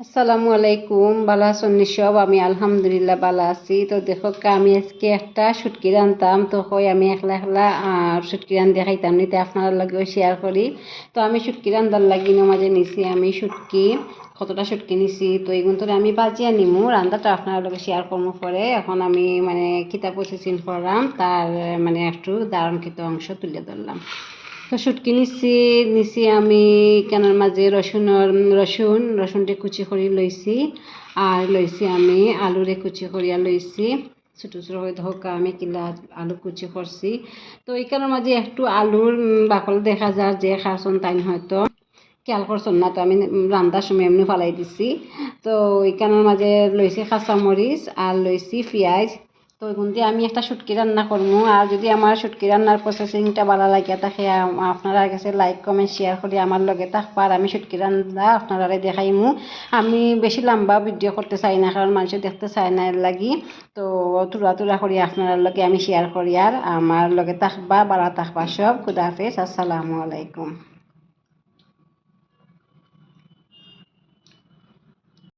আসসালামু আলাইকুম, ভালো আছেন সব? আমি আলহামদুলিল্লাহ ভালো আছি। তো দেখো আমি আজকে একটা শুটকি রান্তাম, তো হয় আমি একলা একলা শুটকি রান্ধে খাইতাম নিতে আপনার লগেও শেয়ার করি। তো আমি শুটকি রান্ধার লাগি মাঝে নিছি আমি শুটকি কতটা শুটকি নিছি, তো এগুলো তো আমি বাজিয়া নিমু, রান্নাটা আপনার লগে শেয়ার করবো পরে। এখন আমি মানে কিতা প্রসেসিং করলাম তার মানে একটু দারুণকৃত অংশ তুলে ধরলাম। তো শুটকি নিছি আমি কেনার মাঝে রসুনটি কুচি করে লইছি, আর লইছি আমি আলুরে কুচি করিয়া লইছি। ছোটো ছোটো করে ধোকা আমি কিলা আলু কুচি করছি। তো এইখানের মাঝে একটু আলুর বাকল দেখা যায়, যে খাসন তাই হয়তো খেয়াল করছেন না, তো আমি রান্নার সময় এমনি ফালাই দিছি। তো এইখানের মাঝে লইছি কাঁচামরিচ আর লইছি পেঁয়াজ। তো এগুন দিয়ে আমি একটা শুটকি রান্না করবো। আর যদি আমার শুটকি রান্নার প্রসেসিংটা ভালো লাগে থাকে আপনারা কাছে লাইক কমেন্ট শেয়ার করি আমার লগে থাকবা। আর আমি শুটকি রান্না আপনারা দেখাইমু। আমি বেশি লম্বা ভিডিও করতে চাই না, কারণ মানুষ দেখতে চায় না এর লাগি। তো তুরা তুরা করি আপনার লগে আমি শেয়ার করি। আর আমার লগে থাকবা, ভালো থাকবা সব। খুদা হাফেজ, আসসালামু আলাইকুম।